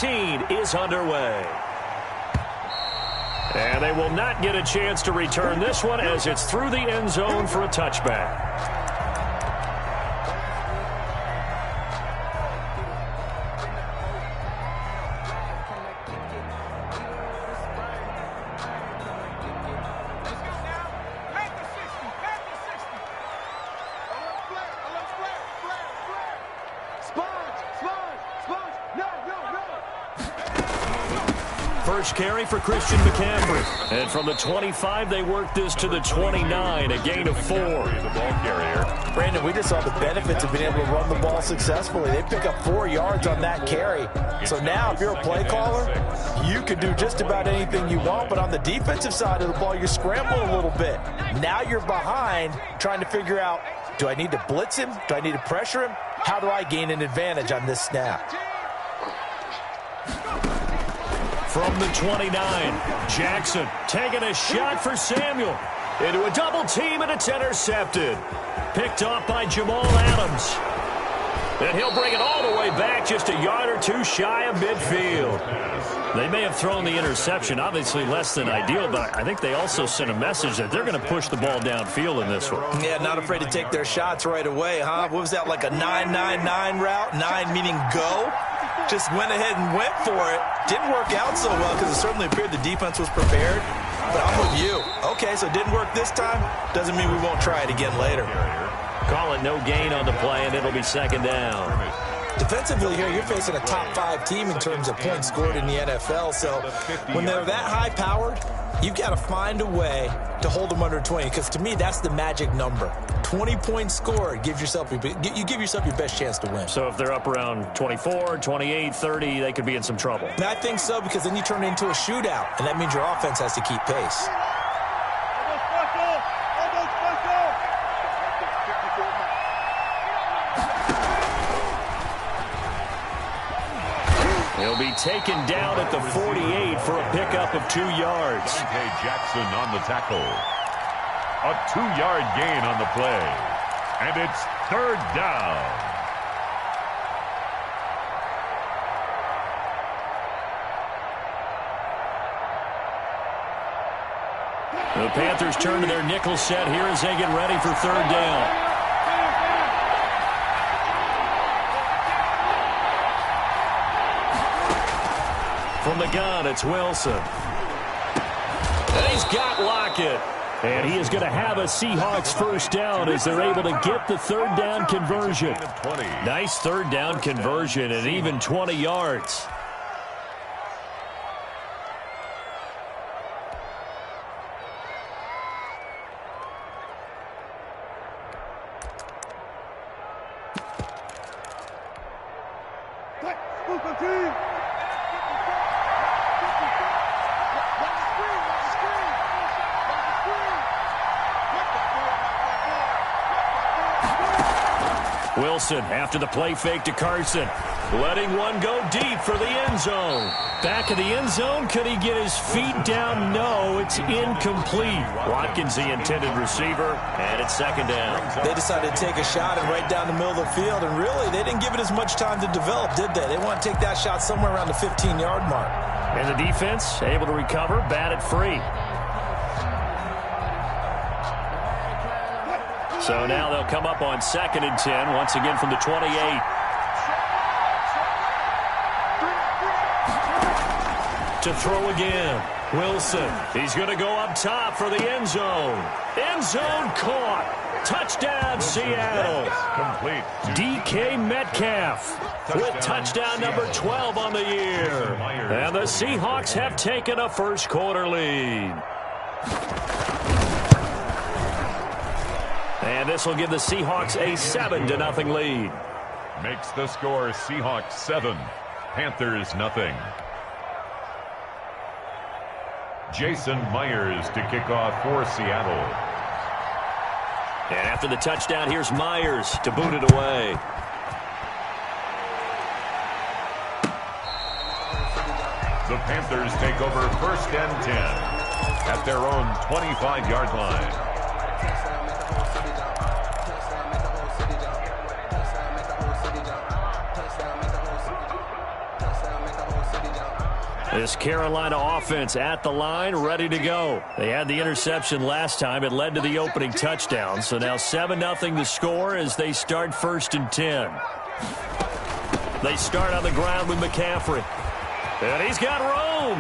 17 is underway. And they will not get a chance to return this one as it's through the end zone for a touchback. First carry for Christian McCaffrey. And from the 25, they work this to the 29, a gain of 4. The ball carrier. Brandon, we just saw the benefits of being able to run the ball successfully. They pick up 4 yards on that carry. So now if you're a play caller, you can do just about anything you want. But on the defensive side of the ball, you scramble a little bit. Now you're behind trying to figure out, do I need to blitz him? Do I need to pressure him? How do I gain an advantage on this snap? From the 29, Jackson taking a shot for Samuel. Into a double team, and it's intercepted. Picked off by Jamal Adams. And he'll bring it all the way back just a yard or two shy of midfield. They may have thrown the interception, obviously less than ideal, but I think they also sent a message that they're going to push the ball downfield in this one. Yeah, not afraid to take their shots right away, huh? What was that, like a 9-9-9 route? 9 meaning go? Just went ahead and went for it. Didn't work out so well because it certainly appeared the defense was prepared. But I'm with you. Okay, so it didn't work this time. Doesn't mean we won't try it again later. Call it no gain on the play, and it'll be second down. Defensively here, you're facing a top-5 team in terms of points scored in the NFL. So when they're that high-powered, you've got to find a way to hold them under 20. Because to me, that's the magic number. 20 points scored, you give yourself your best chance to win. So if they're up around 24, 28, 30, they could be in some trouble. And I think so, because then you turn it into a shootout, and that means your offense has to keep pace. He'll be taken down at the 48 for a pickup of 2 yards. Jackson on the tackle. A 2-yard gain on the play. And it's third down. The Panthers turn to their nickel set here as they get ready for third down. From the gun, it's Wilson. And he's got Lockett. And he is going to have a Seahawks first down as they're able to get the third down conversion. Nice third down conversion and even 20 yards. Wilson after the play fake to Carson. Letting one go deep for the end zone. Back of the end zone. Could he get his feet down? No, it's incomplete. Watkins, the intended receiver, and it's second down. They decided to take a shot and right down the middle of the field, and really, they didn't give it as much time to develop, did they? They want to take that shot somewhere around the 15-yard mark. And the defense able to recover, bat it free. So now they'll come up on 2nd and 10, once again from the 28. To throw again. Wilson. He's going to go up top for the end zone. End zone caught. Touchdown, Seattle. Complete. DK Metcalf with touchdown number 12 on the year. And the Seahawks have taken a first quarter lead. And this will give the Seahawks a 7-0 lead. Makes the score Seahawks 7, Panthers nothing. Jason Myers to kick off for Seattle. And after the touchdown, here's Myers to boot it away. The Panthers take over 1st and 10 at their own 25-yard line. This Carolina offense at the line, ready to go. They had the interception last time. It led to the opening touchdown. So now 7-0 the score as they start 1st and 10. They start on the ground with McCaffrey. And he's got room.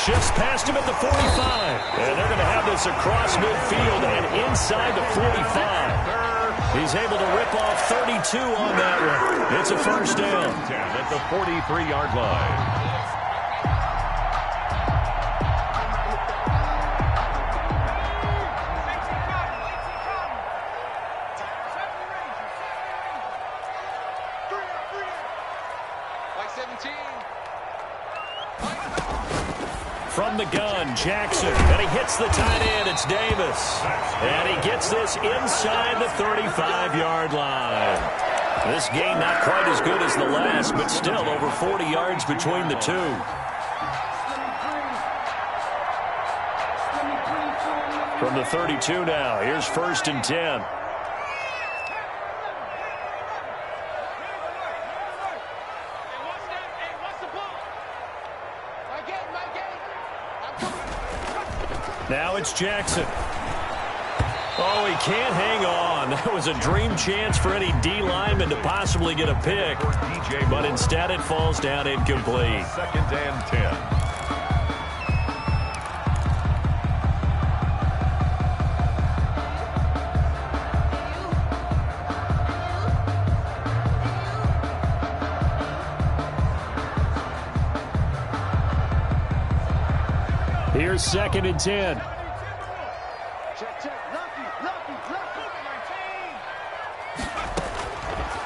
Shifts past him at the 45. And they're going to have this across midfield and inside the 45. He's able to rip off 32 on that one. It's a first down. At the 43-yard line. From the gun, Jackson, and he hits the tight end. It's Davis. And he gets this inside the 35-yard line. This game not quite as good as the last, but still over 40 yards between the two. From the 32 now, here's 1st and 10. Now it's Jackson. Oh, he can't hang on. That was a dream chance for any D lineman to possibly get a pick. But instead it falls down incomplete. 2nd and 10. Here's 2nd and 10.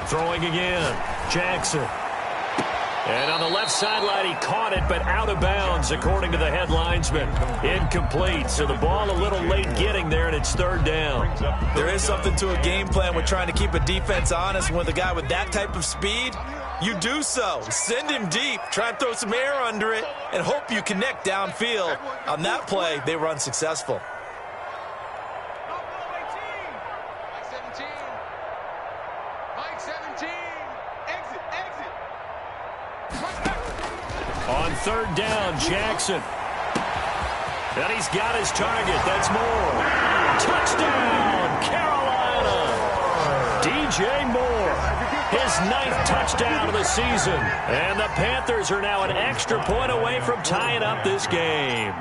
Throwing again. Jackson. And on the left sideline, he caught it, but out of bounds, according to the head linesman. Incomplete. So the ball a little late getting there, and it's 3rd down. There is something to a game plan with trying to keep a defense honest. With a guy with that type of speed, you do so. Send him deep. Try and throw some air under it and hope you connect downfield. On that play, they were unsuccessful. On 3rd down, Jackson. And he's got his target. That's Moore. Touchdown, Carolina. DJ Moore, his 9th touchdown of the season. And the Panthers are now an extra point away from tying up this game.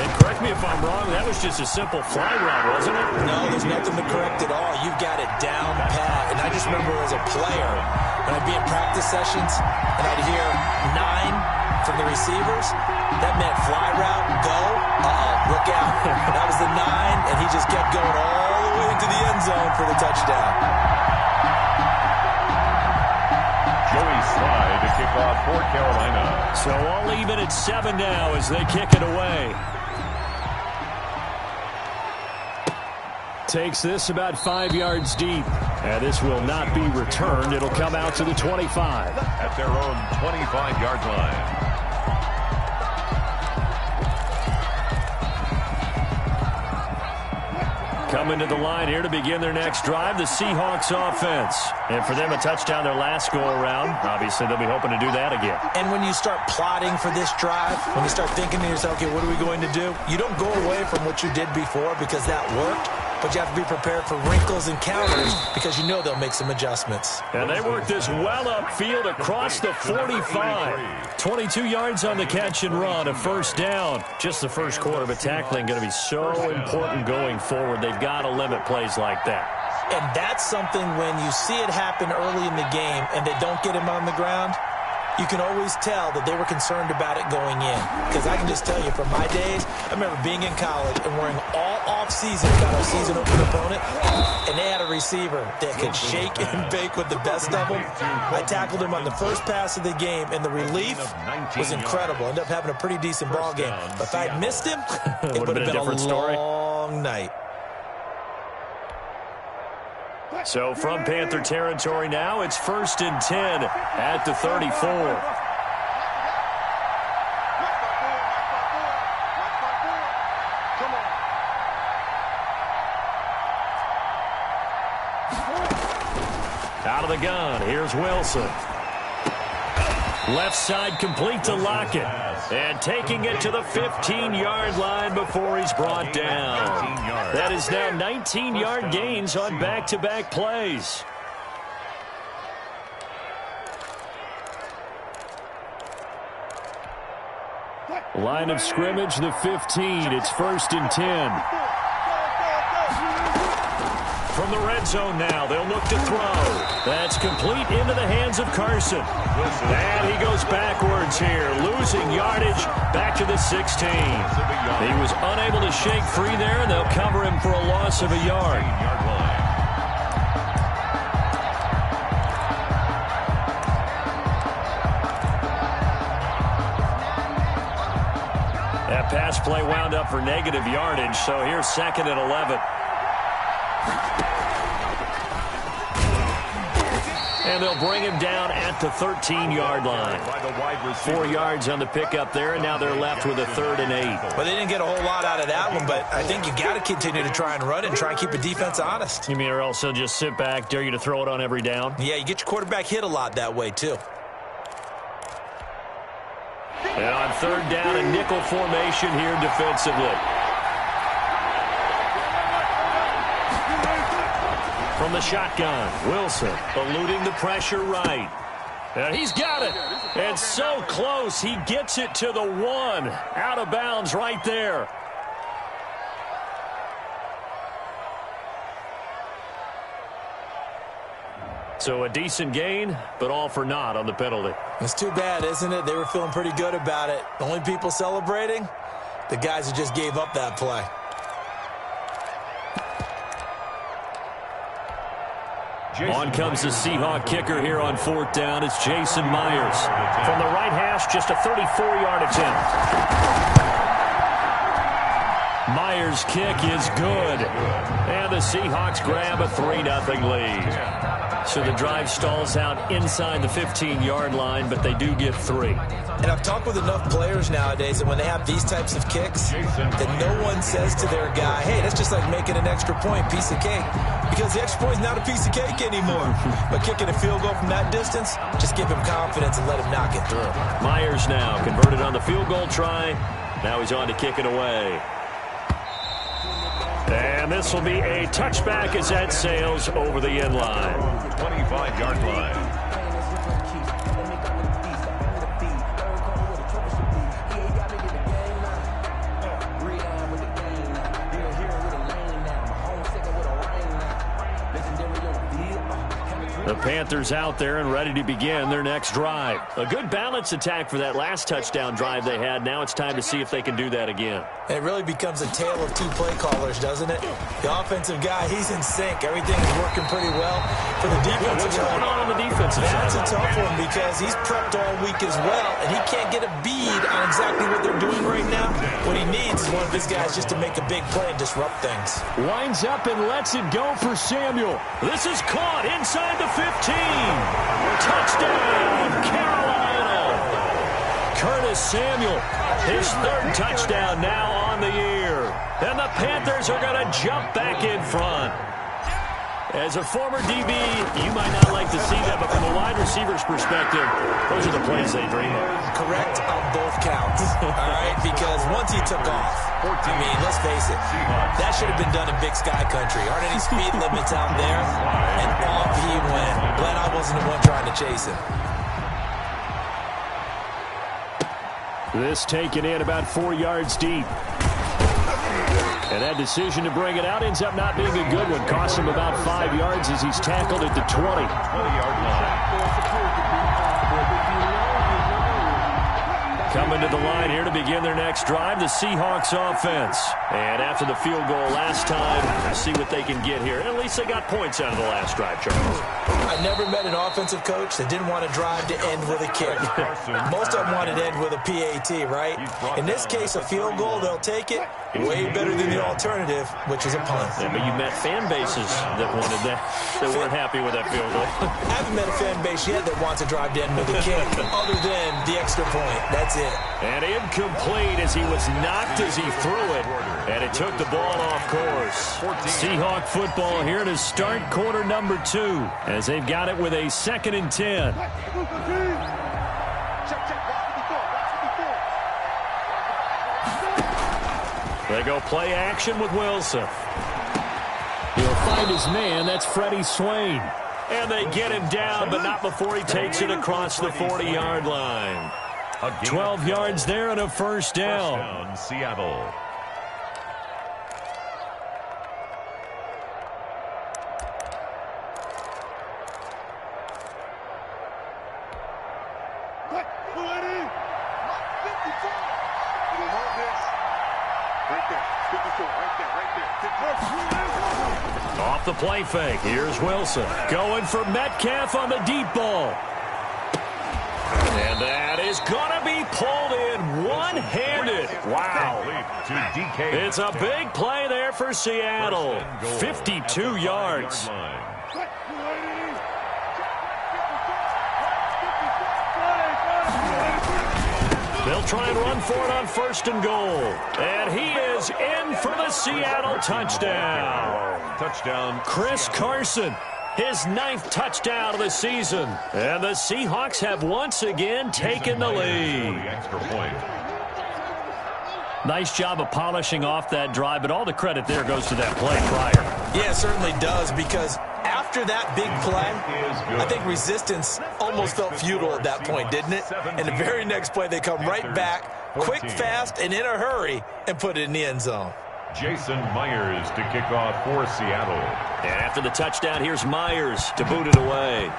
And correct me if I'm wrong, that was just a simple fly route, wasn't it? No, there's nothing to correct at all. You've got it down pat. And I just remember as a player, when I'd be in practice sessions and I'd hear 9 from the receivers, that meant fly route, go, look out. That was the 9, and he just kept going all the way into the end zone for the touchdown. Joey Slye to kick off for Carolina. So all even at 7 now as they kick it away. Takes this about 5 yards deep. And this will not be returned. It'll come out to the 25. At their own 25-yard line. Coming to the line here to begin their next drive, the Seahawks offense. And for them, a touchdown their last go-around. Obviously, they'll be hoping to do that again. And when you start plotting for this drive, when you start thinking to yourself, okay, what are we going to do? You don't go away from what you did before because that worked. But you have to be prepared for wrinkles and counters because you know they'll make some adjustments. And they work this well upfield across the 45. 22 yards on the catch and run, a first down. Just the first quarter, but tackling going to be so important going forward. They've got to limit plays like that. And that's something when you see it happen early in the game and they don't get him on the ground, you can always tell that they were concerned about it going in. Because I can just tell you from my days, I remember being in college and wearing all off-season about our season open opponent, and they had a receiver that could shake and bake with the best of them. I tackled him on the first pass of the game, and the relief was incredible. Ended up having a pretty decent ball game. But if I'd missed him, it would have been a different long night. So from Panther territory now, it's 1st and 10 at the 34. Out of the gun, here's Wilson. Left side complete to Lockett. And taking it to the 15-yard line before he's brought down. That is now 19-yard gains on back-to-back plays. Line of scrimmage, the 15. It's 1st and 10. From the red zone now, they'll look to throw. That's complete into the hands of Carson. And he goes backwards here, losing yardage back to the 16. He was unable to shake free there, and they'll cover him for a loss of a yard. That pass play wound up for negative yardage, so here's 2nd and 11. And they'll bring him down at the 13-yard line. 4 yards on the pickup there, and now they're left with a 3rd and 8. Well, they didn't get a whole lot out of that one, but I think you got to continue to try and run it and try and keep the defense honest. You mean or else they'll just sit back, dare you to throw it on every down? Yeah, you get your quarterback hit a lot that way, too. And on 3rd down, a nickel formation here defensively. From the shotgun, Wilson eluding the pressure right. And he's got it. And so close, he gets it to the 1. Out of bounds right there. So a decent gain, but all for naught on the penalty. It's too bad, isn't it? They were feeling pretty good about it. The only people celebrating, the guys who just gave up that play. On comes the Seahawk kicker here on 4th down. It's Jason Myers. From the right hash, just a 34-yard attempt. Myers' kick is good. And the Seahawks grab a 3-0 lead. So the drive stalls out inside the 15-yard line, but they do get 3. And I've talked with enough players nowadays that when they have these types of kicks, that no one says to their guy, hey, that's just like making an extra point, piece of cake. Because the extra point is not a piece of cake anymore. But kicking a field goal from that distance, just give him confidence and let him knock it through. Myers now converted on the field goal try. Now he's on to kick it away. And this will be a touchback as that sails over the end line. 25-yard line. The Panthers out there and ready to begin their next drive. A good balance attack for that last touchdown drive they had. Now it's time to see if they can do that again. And it really becomes a tale of 2 play callers, doesn't it? The offensive guy, he's in sync. Everything's working pretty well. For the defensive What's going on the defensive side? That's a tough one because he's prepped all week as well, and he can't get a bead on exactly what they're doing right now. What he needs is one of his guys just to make a big play and disrupt things. Winds up and lets it go for Samuel. This is caught inside the 15. Touchdown, Carolina. Curtis Samuel, his 3rd touchdown now on the year. And the Panthers are going to jump back in front. As a former DB, you might not like to see that, but from a wide receiver's perspective, those are the plays they dream of. Correct on both counts, all right? Because once he took off, I mean, let's face it, that should have been done in Big Sky Country. Aren't any speed limits out there? And off he went. Glad I wasn't the one trying to chase him. This taken in about 4 yards deep. And that decision to bring it out ends up not being a good one. Costs him about 5 yards as he's tackled at the 20-yard line. Coming to the line here to begin their next drive, the Seahawks offense. And after the field goal last time, see what they can get here. And at least they got points out of the last drive, Charles. I never met an offensive coach that didn't want to drive to end with a kick. Most of them wanted to end with a PAT, right? In this case, a field goal, they'll take it. Way better than the alternative, which is a punt. Yeah, but you met fan bases that wanted that, that weren't happy with that field goal. I haven't met a fan base yet that wants to drive to end with a kick, other than the extra point. That's it. And incomplete as he was knocked as he threw it. And it took the ball off course. Seahawk football here to start quarter number 2 as they've got it with a 2nd and 10. They go play action with Wilson. He'll find his man. That's Freddie Swain. And they get him down, but not before he takes it across the 40-yard line. 12 yards there and a first down. First down, Seattle. Off the play fake. Here's Wilson. Going for Metcalf on the deep ball. And that is going to be pulled in one-handed. Wow. It's a big play there for Seattle. 52 yards. They'll try and run for it on first and goal. And he is in for the Seattle touchdown. Touchdown. Chris Carson, his 9th touchdown of the season. And the Seahawks have once again taken the lead. Extra point. Nice job of polishing off that drive, but all the credit there goes to that play prior. Yeah, it certainly does, because after that big play, I think resistance almost felt futile at that point, didn't it? And the very next play, they come right back, quick, fast, and in a hurry, and put it in the end zone. Jason Myers to kick off for Seattle. And after the touchdown, here's Myers to boot it away.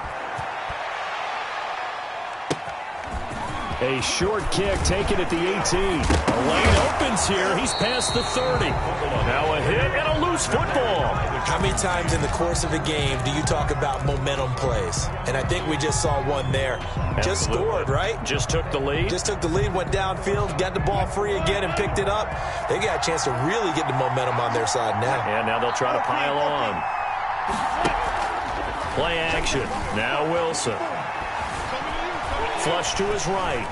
A short kick taken at the 18. A lane opens here. He's past the 30. Now a hit and a loose football. How many times in the course of a game do you talk about momentum plays? And I think we just saw one there. Just scored, right? Just took the lead. Just took the lead, went downfield, got the ball free again and picked it up. They got a chance to really get the momentum on their side now. And now they'll try to pile on. Play action. Now Wilson. Flush to his right.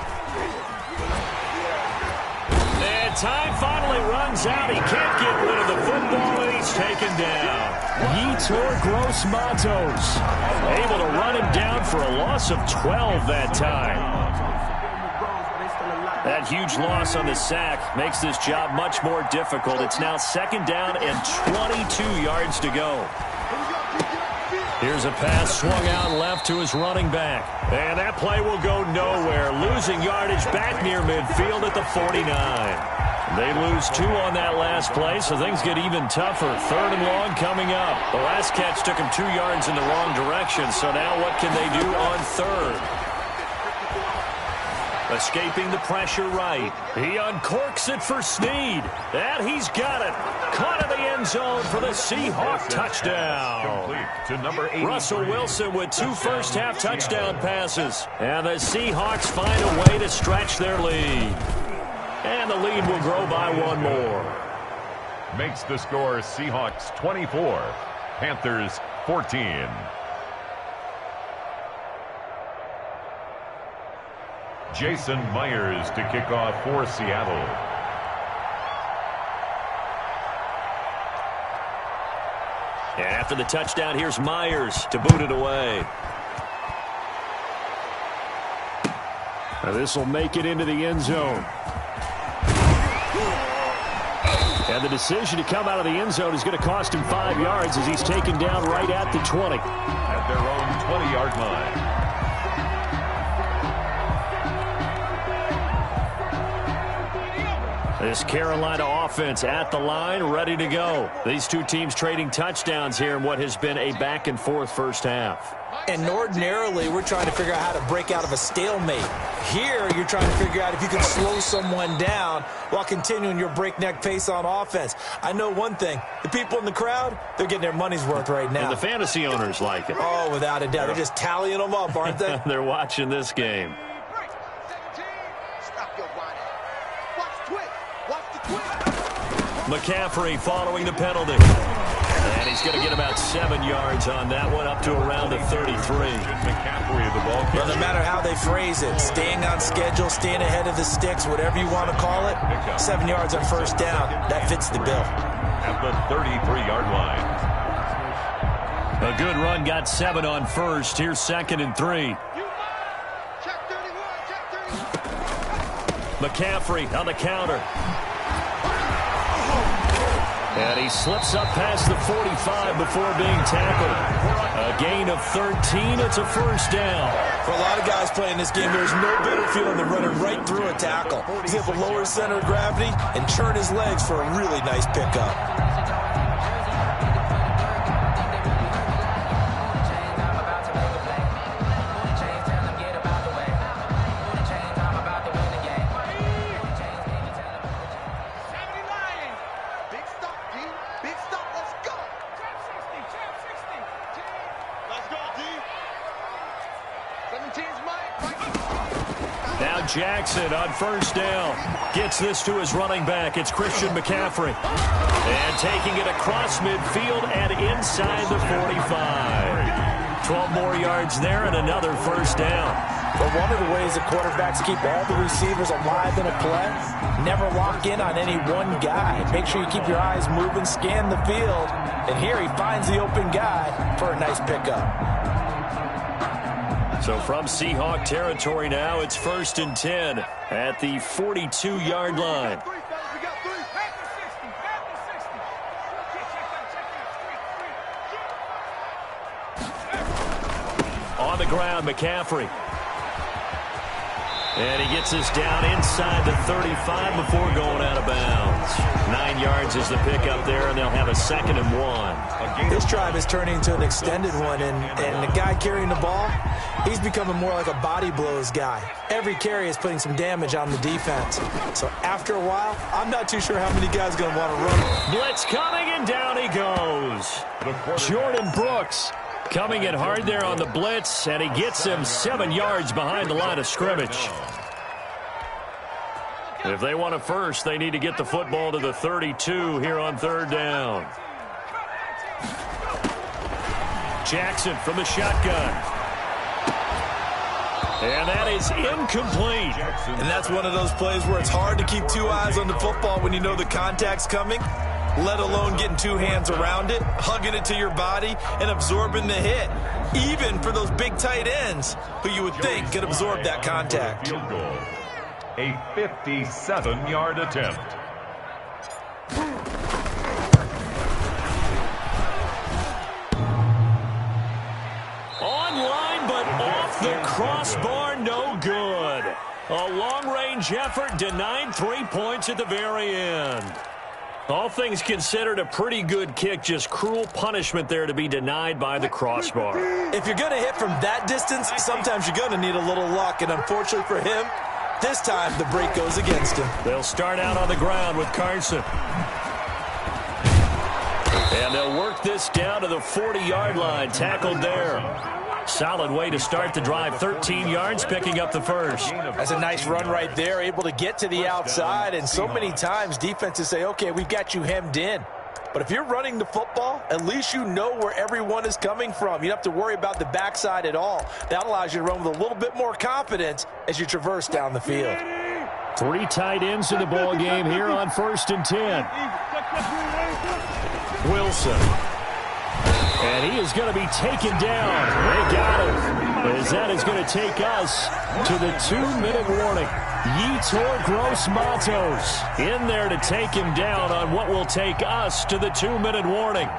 And time finally runs out. He can't get rid of the football, and he's taken down. Yetur Gross-Matos able to run him down for a loss of 12 that time. That huge loss on the sack makes this job much more difficult. It's now 2nd down and 22 yards to go. Here's a pass swung out left to his running back. And that play will go nowhere. Losing yardage back near midfield at the 49. They lose 2 on that last play, so things get even tougher. 3rd and long coming up. The last catch took him 2 yards in the wrong direction, so now what can they do on 3rd? Escaping the pressure right. He uncorks it for Snead. And he's got it. Caught in the end zone for the Seahawk touchdown. To number 8. Russell Wilson with 2 first-half touchdown passes. And the Seahawks find a way to stretch their lead. And the lead will grow by 1 more. Makes the score Seahawks 24, Panthers 14. Jason Myers to kick off for Seattle. And after the touchdown, here's Myers to boot it away. Now this will make it into the end zone. And the decision to come out of the end zone is going to cost him 5 yards as he's taken down right at the 20. At their own 20-yard line. This Carolina offense at the line, ready to go. These two teams trading touchdowns here in what has been a back-and-forth first half. And ordinarily, we're trying to figure out how to break out of a stalemate. Here, you're trying to figure out if you can slow someone down while continuing your breakneck pace on offense. I know one thing. The people in the crowd, they're getting their money's worth right now. And the fantasy owners like it. Oh, without a doubt. They're just tallying them up, aren't they? They're watching this game. McCaffrey following the penalty. And he's going to get about 7 yards on that one, up to around the 33. McCaffrey of the ball. Well, no matter how they phrase it, staying on schedule, staying ahead of the sticks, whatever you want to call it, 7 yards on first down, that fits the bill. At the 33-yard line. A good run, got 7 on first. Here's 2nd and 3. McCaffrey on the counter. And he slips up past the 45 before being tackled. A gain of 13. It's a first down. For a lot of guys playing this game, there's no better feeling than running right through a tackle. He's able to lower his center of gravity and turn his legs for a really nice pickup. Now Jackson on first down. Gets this to his running back. It's Christian McCaffrey. And taking it across midfield and inside the 45. 12 more yards there and another first down. But one of the ways that quarterbacks keep all the receivers alive in a play, never lock in on any one guy. Make sure you keep your eyes moving, scan the field. And here he finds the open guy for a nice pickup. So from Seahawk territory now, it's 1st and 10 at the 42-yard line. On the ground, McCaffrey. And he gets us down inside the 35 before going out of bounds. 9 yards is the pickup there, and they'll have a 2nd and 1. This drive is turning into an extended one, and the guy carrying the ball, he's becoming more like a body blows guy. Every carry is putting some damage on the defense. So after a while, I'm not too sure how many guys are going to want to run. Blitz coming, and down he goes. Jordan Brooks coming in hard there on the blitz, and he gets him 7 yards behind the line of scrimmage. If they want a first, they need to get the football to the 32 here on 3rd down. Jackson from the shotgun. And that is incomplete. And that's one of those plays where it's hard to keep 2 eyes on the football when you know the contact's coming, let alone getting 2 hands around it, hugging it to your body, and absorbing the hit. Even for those big tight ends who you would think could absorb that contact. Field goal. A 57-yard attempt. Online, but off the crossbar, no good. A long-range effort denied 3 points at the very end. All things considered, a pretty good kick, just cruel punishment there to be denied by the crossbar. If you're going to hit from that distance, sometimes you're going to need a little luck, and unfortunately for him, this time the break goes against him. They'll start out on the ground with Carson. And they'll work this down to the 40-yard line, tackled there. Solid way to start the drive, 13 yards, picking up the first. That's a nice run right there, able to get to the outside, and so many times defenses say, okay, we've got you hemmed in. But if you're running the football, at least you know where everyone is coming from. You don't have to worry about the backside at all. That allows you to run with a little bit more confidence as you traverse down the field. 3 tight ends in the ball game here on 1st and 10. Wilson. And he is going to be taken down. They got him. As that is going to take us to the 2-minute warning. Yetur Gross-Matos in there to take him down on what will take us to the 2-minute warning.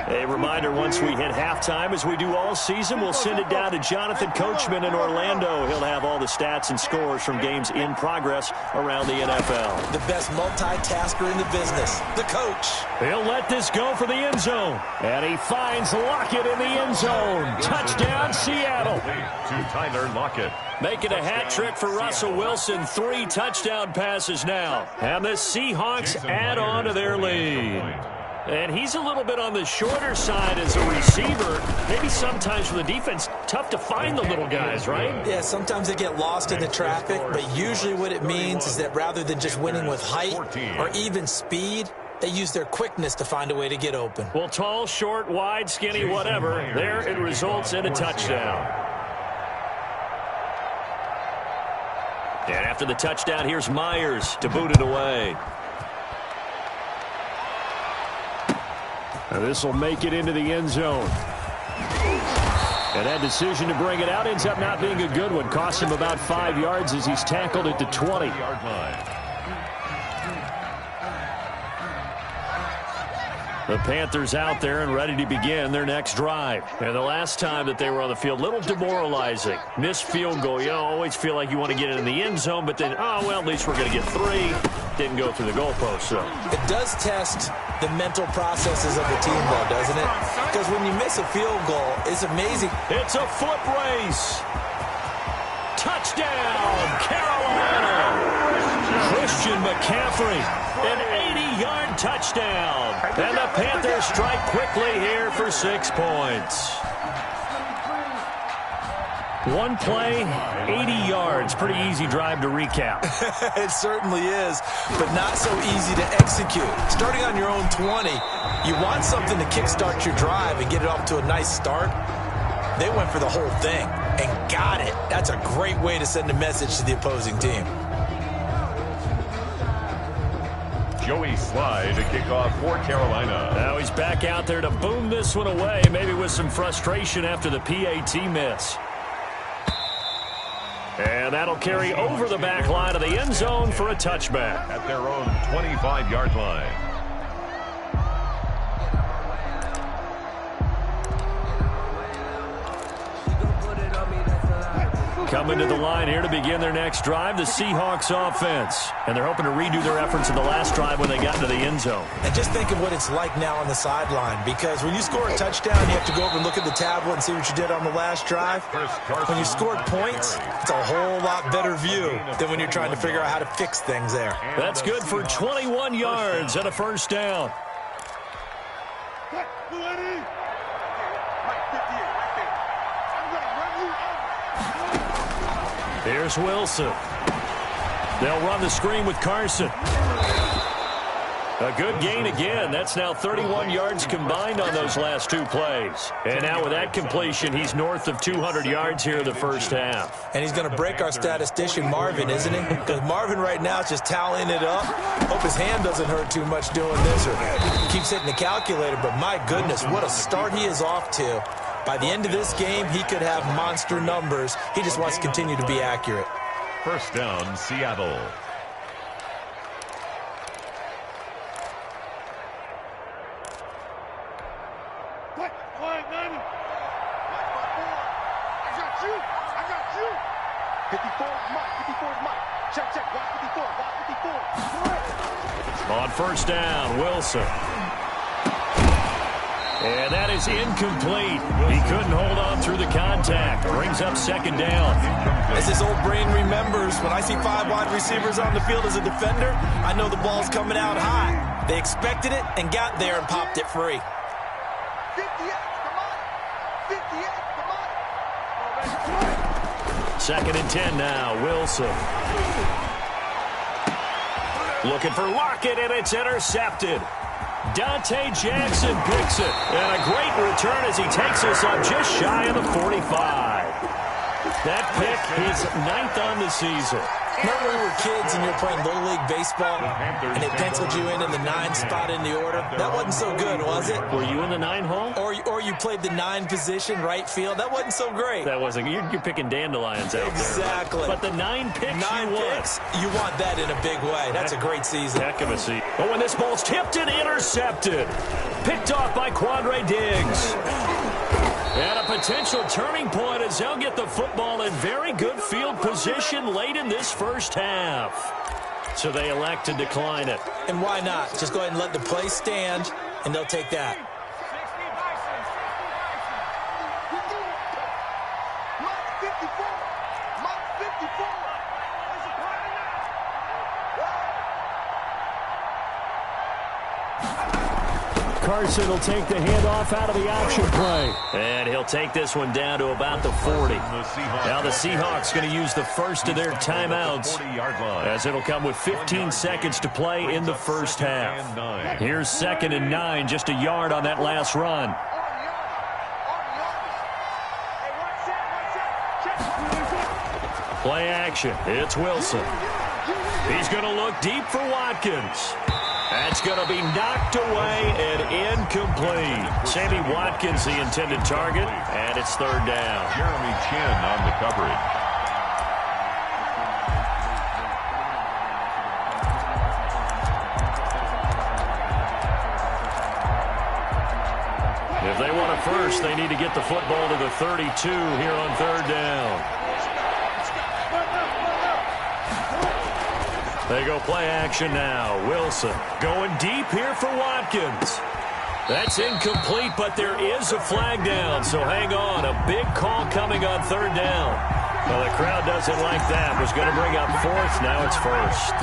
A reminder, once we hit halftime, as we do all season, we'll send it down to Jonathan Coachman in Orlando. He'll have all the stats and scores from games in progress around the NFL. The best multitasker in the business, the coach. He'll let this go for the end zone. And he finds Lockett in the end zone. Touchdown, Seattle. To Tyler Lockett. Making a hat trick for Russell Wilson. 3 touchdown passes now. And the Seahawks add on to their lead. And he's a little bit on the shorter side as a receiver. Maybe sometimes for the defense, tough to find the little guys, right? Yeah, sometimes they get lost in the traffic, but usually what it means is that rather than just winning with height or even speed, they use their quickness to find a way to get open. Well, tall, short, wide, skinny, whatever, there it results in a touchdown. And after the touchdown, here's Myers to boot it away. This will make it into the end zone. And that decision to bring it out ends up not being a good one. Costs him about 5 yards as he's tackled at the 20. The Panthers out there and ready to begin their next drive. And the last time that they were on the field, a little demoralizing. Missed field goal. You always feel like you want to get it in the end zone, but then, oh, well, at least we're going to get 3. Didn't go through the goalpost, so. It does test the mental processes of the team, though, doesn't it? Because when you miss a field goal, it's amazing. It's a foot race. Touchdown, Carolina. Christian McCaffrey, an 80-yard touchdown. And the Panthers strike quickly here for 6 points. One play, 80 yards. Pretty easy drive to recap. It certainly is, but not so easy to execute. Starting on your own 20, you want something to kickstart your drive and get it off to a nice start. They went for the whole thing and got it. That's a great way to send a message to the opposing team. Joey Slye to kick off for Carolina. Now he's back out there to boom this one away, maybe with some frustration after the PAT miss. And that'll carry over the back line of the end zone for a touchback. At their own 25-yard line. Coming to the line here to begin their next drive, the Seahawks offense. And they're hoping to redo their efforts in the last drive when they got into the end zone. And just think of what it's like now on the sideline, because when you score a touchdown, you have to go over and look at the tablet and see what you did on the last drive. When you scored points, it's a whole lot better view than when you're trying to figure out how to fix things there. That's good for 21 yards and a first down. Here's Wilson. They'll run the screen with Carson. A good gain again. That's now 31 yards combined on those last 2 plays. And now with that completion, he's north of 200 yards here in the first half. And he's going to break our statistician, Marvin, isn't he? Because Marvin right now is just tallying it up. Hope his hand doesn't hurt too much doing this or keeps hitting the calculator. But my goodness, what a start he is off to. By the end of this game, he could have monster numbers. He just wants to continue to be accurate. First down, Seattle. On first down, Wilson. And that is incomplete. He couldn't hold on through the contact. Brings up second down. As his old brain remembers, when I see 5 wide receivers on the field as a defender, I know the ball's coming out high. They expected it and got there and popped it free. 2nd and 10 now, Wilson. Looking for Lockett, and it's intercepted. Dante Jackson picks it. And a great return as he takes us up just shy of the 45. That pick is 9th on the season. Remember when we were kids and you were playing Little League Baseball and they penciled you in the 9 spot in the order? That wasn't so good, was it? Were you in the 9 hole? Or you played the 9 position, right field? That wasn't so great. That wasn't. You're picking dandelions out exactly. there. But the 9 picks 9 picks, you want that in a big way. That's a great season. Heck of a season. But when this ball's tipped and intercepted. Picked off by Quandre Diggs. And a potential turning point as they'll get the football in very good field position late in this first half. So they elect to decline it. And why not? Just go ahead and let the play stand, and they'll take that. Carson will take the handoff out of the option play. And he'll take this one down to about the 40. Now the Seahawks going to use the first of their timeouts as it'll come with 15 seconds to play in the first half. Here's 2nd and 9, just a yard on that last run. Play action. It's Wilson. He's going to look deep for Watkins. That's going to be knocked away and incomplete. Sammy Watkins, the intended target, and it's third down. Jeremy Chin on the coverage. If they want a first, they need to get the football to the 32 here on third down. They go play action now. Wilson going deep here for Watkins. That's incomplete, but there is a flag down, so hang on. A big call coming on third down. Well, the crowd doesn't like that. Was going to bring up fourth. Now it's first.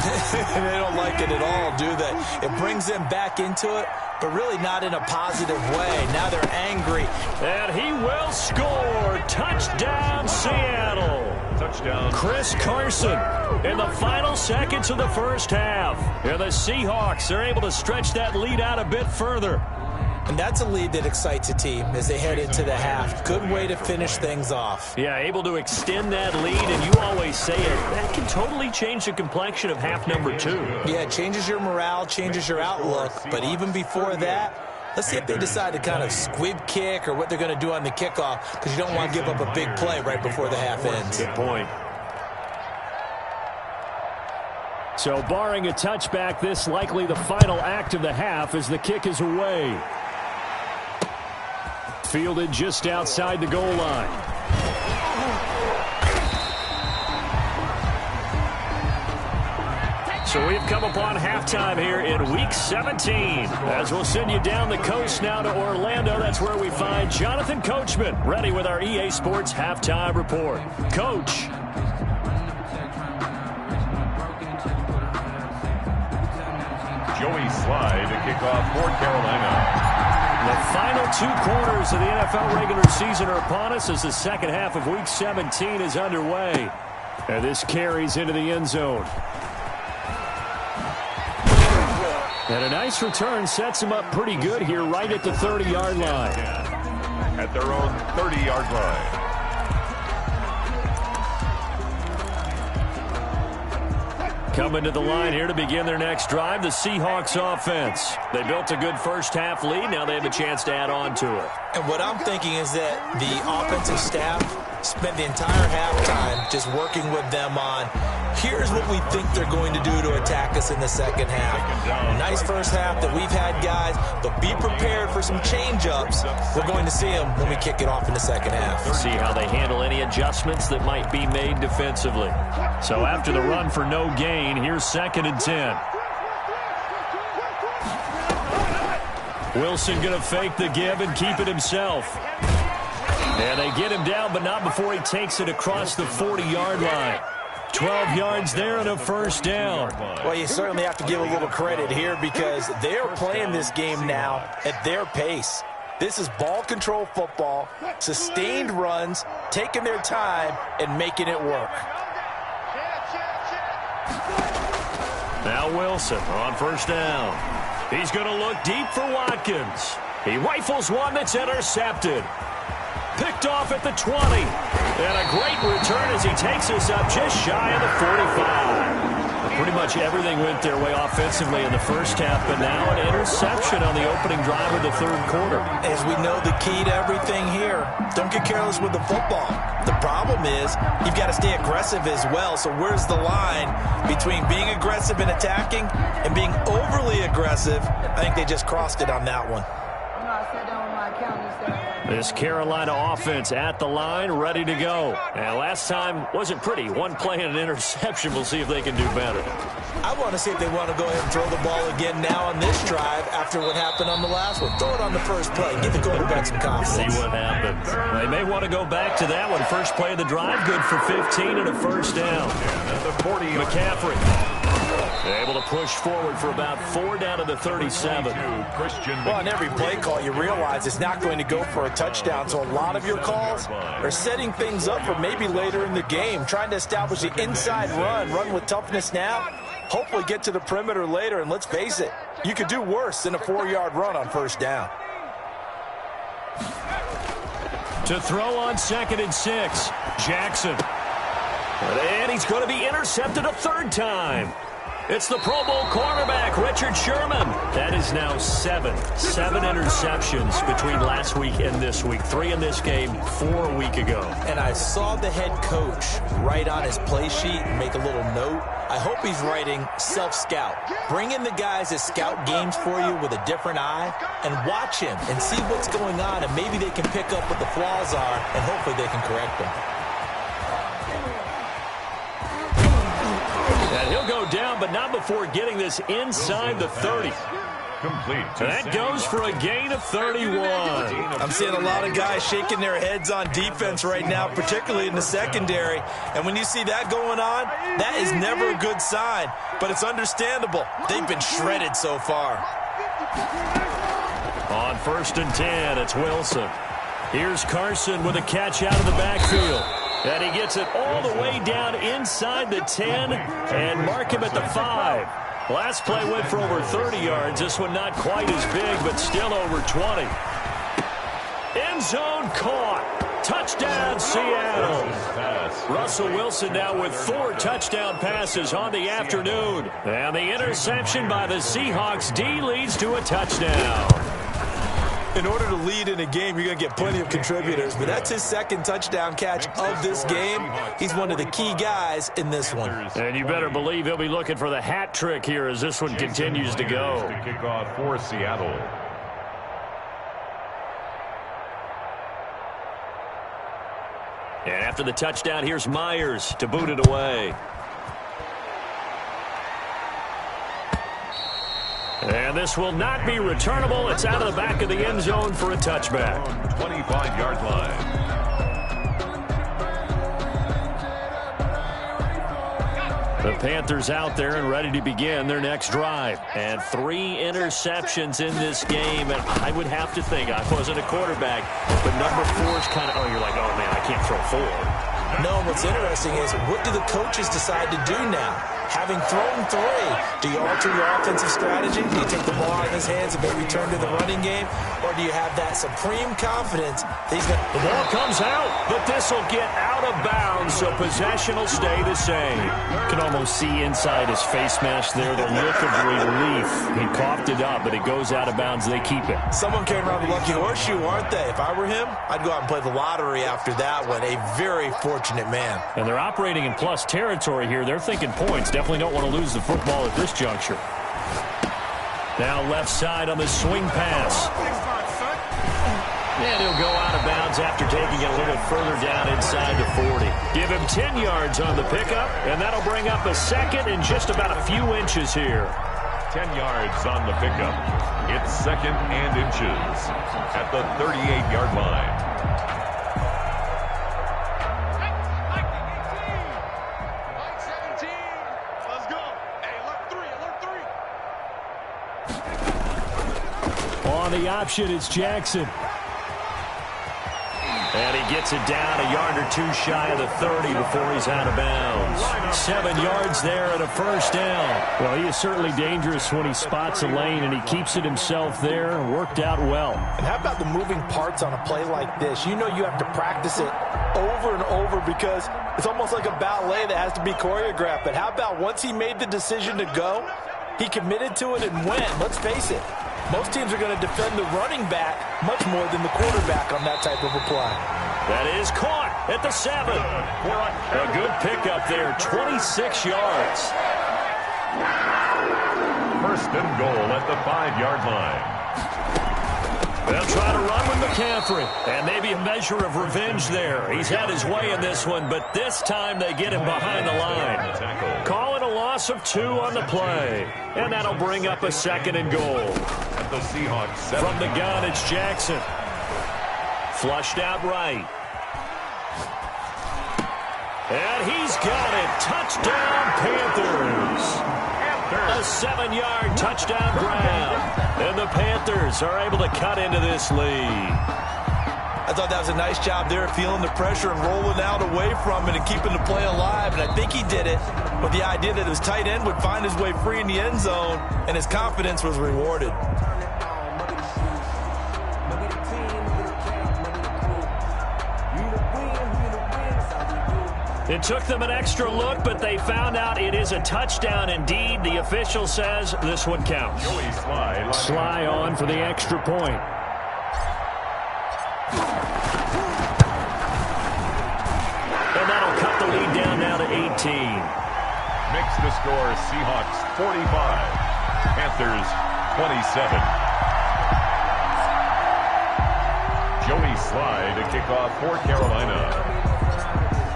They don't like it at all, do they? It brings them back into it, but really not in a positive way. Now they're angry. And he will score. Touchdown, Seattle. Touchdown. Chris Carson in the final seconds of the first half. And the Seahawks are able to stretch that lead out a bit further. And that's a lead that excites a team as they head into the half. Good way to finish things off. Yeah, able to extend that lead, and you always say it, that can totally change the complexion of half number 2. Yeah, it changes your morale, changes your outlook. But even before that, let's see if they decide to kind of squib kick or what they're going to do on the kickoff, because you don't want to give up a big play right before the half ends. Good point. So barring a touchback, this likely the final act of the half as the kick is away. Fielded just outside the goal line. So we've come upon halftime here in Week 17. As we'll send you down the coast now to Orlando, that's where we find Jonathan Coachman, ready with our EA Sports Halftime Report. Coach. Joey Slye to kick off for Carolina. The final 2 quarters of the NFL regular season are upon us as the second half of Week 17 is underway. And this carries into the end zone. And a nice return sets him up pretty good here right at the 30-yard line. At their own 30-yard line. Coming to the line here to begin their next drive, the Seahawks offense. They built a good first-half lead. Now they have a chance to add on to it. And what I'm thinking is that the offensive staff spent the entire halftime just working with them on, here's what we think they're going to do to attack us in the second half. Nice first half that we've had, guys, but be prepared for some change-ups. We're going to see them when we kick it off in the second half. See how they handle any adjustments that might be made defensively. So after the run for no gain, here's 2nd and 10. Wilson going to fake the give and keep it himself. And they get him down, but not before he takes it across the 40-yard line. 12 yards there and a first down. Well, you certainly have to give a little credit here because they're playing this game now at their pace. This is ball control football, sustained runs, taking their time, and making it work. Now Wilson on first down. He's going to look deep for Watkins. He rifles one that's intercepted. Picked off at the 20. And a great return as he takes us up just shy of the 45. Pretty much everything went their way offensively in the first half, but now an interception on the opening drive of the third quarter. As we know, the key to everything here, don't get careless with the football. The problem is you've got to stay aggressive as well. So where's the line between being aggressive and attacking and being overly aggressive? I think they just crossed it on that one. This Carolina offense at the line, ready to go. And last time wasn't pretty. One play and an interception. We'll see if they can do better. I want to see if they want to go ahead and throw the ball again now on this drive after what happened on the last one. Throw it on the first play. Give the quarterback some confidence. See what happens. They may want to go back to that one. First play of the drive, good for 15 and a first down. McCaffrey able to push forward for about 4 down to the 37. Well, on every play call, you realize it's not going to go for a touchdown. So a lot of your calls are setting things up for maybe later in the game, trying to establish the inside run with toughness now, hopefully get to the perimeter later. And let's face it, you could do worse than a 4-yard run on first down. To throw on 2nd and 6, Jackson. And he's going to be intercepted a third time. It's the Pro Bowl cornerback, Richard Sherman. That is now seven interceptions between last week and this week. 3 in this game, 4 a week ago. And I saw the head coach write on his play sheet and make a little note. I hope he's writing self-scout. Bring in the guys that scout games for you with a different eye and watch him and see what's going on, and maybe they can pick up what the flaws are, and hopefully they can correct them. And he'll go down, but not before getting this inside the 30. Complete. That goes for a gain of 31. I'm seeing a lot of guys shaking their heads on defense right now, particularly in the secondary. And when you see that going on, that is never a good sign. But it's understandable. They've been shredded so far. On 1st and 10, it's Wilson. Here's Carson with a catch out of the backfield. And he gets it all the way down inside the 10 and mark him at the 5. Last play went for over 30 yards. This one not quite as big, but still over 20. End zone caught. Touchdown, Seattle. Russell Wilson now with 4 touchdown passes on the afternoon. And the interception by the Seahawks D leads to a touchdown. In order to lead in a game, you're going to get plenty of contributors, but that's his 2nd touchdown catch of this game. He's one of the key guys in this one. And you better believe he'll be looking for the hat trick here as this one continues to go. To kick off for Seattle. And after the touchdown, here's Myers to boot it away. And this will not be returnable. It's out of the back of the end zone for a touchback. 25-yard line. The Panthers out there and ready to begin their next drive. And 3 interceptions in this game. And I would have to think, I wasn't a quarterback, but number 4 is kind of, you're like, oh, man, I can't throw 4. No, what's interesting is what do the coaches decide to do now? Having thrown 3, do you alter your offensive strategy? Do you take the ball out of his hands and maybe turn to the running game? Or do you have that supreme confidence that he's going to... The ball comes out, but this will get out of bounds, so possession will stay the same. You can almost see inside his face mask there the look of relief. He coughed it up, but it goes out of bounds. They keep it. Someone came around the lucky horseshoe, aren't they? If I were him, I'd go out and play the lottery after that one. A very fortunate man. And they're operating in plus territory here. They're thinking points. Definitely don't want to lose the football at this juncture. Now left side on the swing pass. And he'll go out of bounds after taking it a little further down inside the 40. Give him 10 yards on the pickup, and that'll bring up a 2nd in just about a few inches here. 10 yards on the pickup. It's 2nd and inches at the 38-yard line. On the option, it's Jackson. And he gets it down a yard or 2 shy of the 30 before he's out of bounds. 7 yards there and a first down. Well, he is certainly dangerous when he spots a lane, and he keeps it himself there. Worked out well. And how about the moving parts on a play like this? You know you have to practice it over and over because it's almost like a ballet that has to be choreographed. But how about once he made the decision to go, he committed to it and went. Let's face it. Most teams are going to defend the running back much more than the quarterback on that type of a play. That is caught at the 7. A good pickup there, 26 yards. 1st and goal at the 5-yard line. They'll try to run with McCaffrey, and maybe a measure of revenge there. He's had his way in this one, but this time they get him behind the line. Call it a loss of 2 on the play, and that'll bring up a 2nd and goal. At the Seahawks. From the gun, it's Jackson. Flushed out right. And he's got it. Touchdown, Panthers. A 7-yard touchdown grab. And the Panthers are able to cut into this lead. I thought that was a nice job there, feeling the pressure and rolling out away from it and keeping the play alive. And I think he did it with the idea that his tight end would find his way free in the end zone, and his confidence was rewarded. It took them an extra look, but they found out it is a touchdown indeed. The official says this one counts. Sly on for the extra point. And that'll cut the lead down now to 18. Makes the score Seahawks 45, Panthers 27. Joey Sly to kick off for Carolina.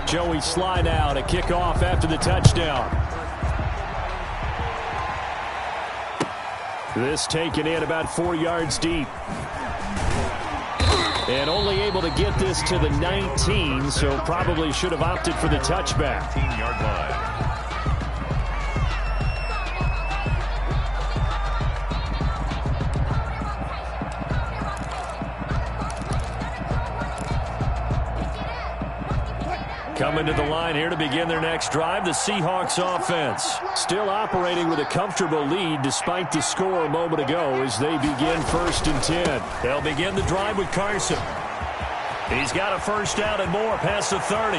Joey Sly now to kick off after the touchdown. This taken in about 4 yards deep. And only able to get this to the 19, so probably should have opted for the touchback. 19-yard line. Coming to the line here to begin their next drive, the Seahawks offense. Still operating with a comfortable lead despite the score a moment ago as they begin 1st and 10. They'll begin the drive with Carson. He's got a first down and more past the 30.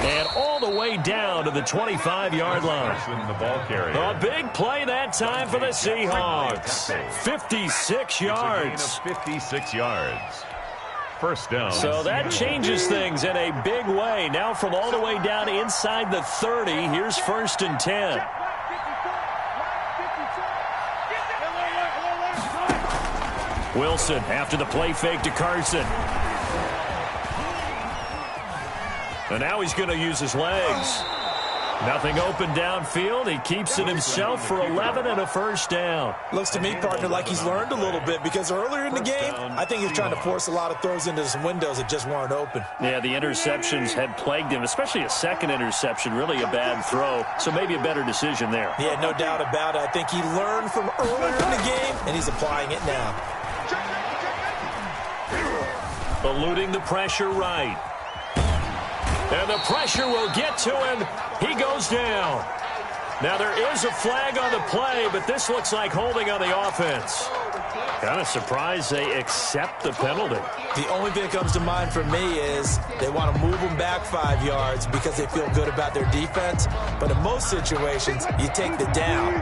And all the way down to the 25-yard line. The ball carrier. A big play that time for the Seahawks. 56 yards. 56 yards. First down. So that changes things in a big way. Now from all the way down inside the 30, here's 1st and 10. Wilson after the play fake to Carson. And now he's going to use his legs. Nothing open downfield. He keeps it himself for 11 and a first down. Looks to me, partner, like he's learned a little bit because earlier in the game, I think he's trying to force a lot of throws into some windows that just weren't open. Yeah, the interceptions had plagued him, especially a second interception, really a bad throw. So maybe a better decision there. Yeah, no doubt about it. I think he learned from earlier in the game, and he's applying it now. Eluding the pressure right. And the pressure will get to him. He goes down. Now there is a flag on the play, but this looks like holding on the offense. Kind of surprised they accept the penalty. The only thing that comes to mind for me is they want to move them back 5 yards because they feel good about their defense. But in most situations, you take the down.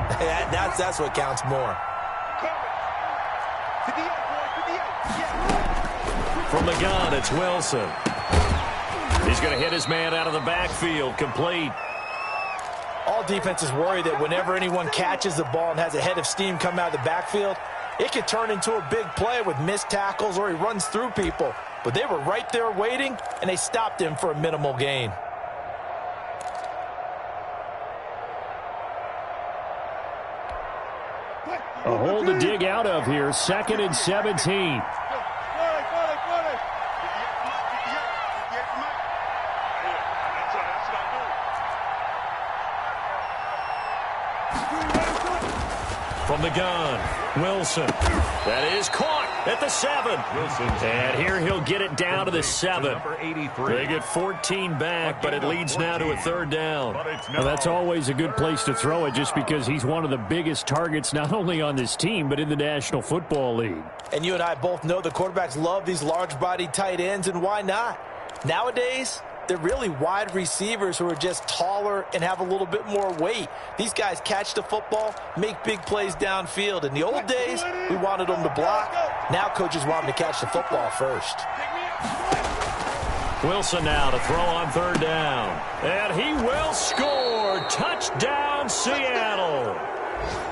That's what counts more. From the gun, it's Wilson. He's going to hit his man out of the backfield, complete. All defenses worry that whenever anyone catches the ball and has a head of steam come out of the backfield, it could turn into a big play with missed tackles or he runs through people. But they were right there waiting, and they stopped him for a minimal gain. A hole to dig out of here, 2nd and 17. From the gun, Wilson. That is caught at the 7. And here he'll get it down to the 7. They get 14 back, but it leads now to a 3rd down. Well, that's always a good place to throw it just because he's one of the biggest targets not only on this team but in the National Football League. And you and I both know the quarterbacks love these large-bodied tight ends, and why not? Nowadays, they're really wide receivers who are just taller and have a little bit more weight. These guys catch the football, make big plays downfield. In the old days, we wanted them to block. Now coaches want them to catch the football first. Wilson now to throw on 3rd down. And he will score. Touchdown, Seattle.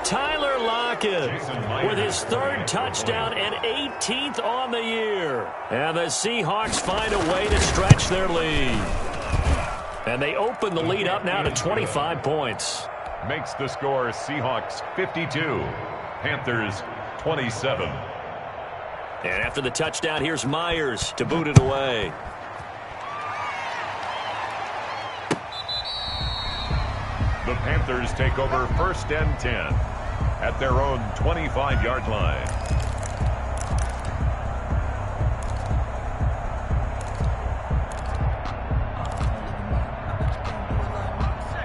Tyler Lockett with his 3rd touchdown and 18th on the year. And the Seahawks find a way to stretch their lead. And they open the lead up now to 25 points. Makes the score Seahawks 52, Panthers 27. And after the touchdown, here's Myers to boot it away. The Panthers take over 1st and 10 at their own 25-yard line.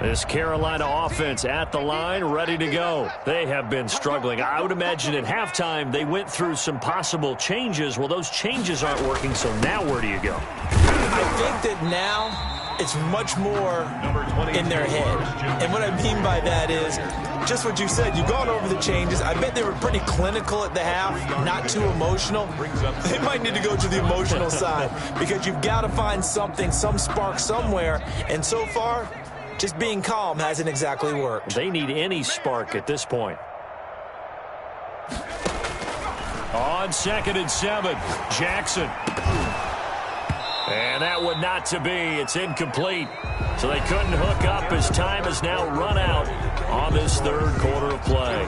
This Carolina offense at the line, ready to go. They have been struggling. I would imagine at halftime they went through some possible changes. Well, those changes aren't working, so now where do you go? I think that now it's much more in their head. And what I mean by that is just what you said. You've gone over the changes. I bet they were pretty clinical at the half, not too emotional. They might need to go to the emotional side because you've got to find something, some spark somewhere. And so far, just being calm hasn't exactly worked. They need any spark at this point. On 2nd and 7, Jackson. And that one not to be. It's incomplete. So they couldn't hook up as time has now run out on this third quarter of play.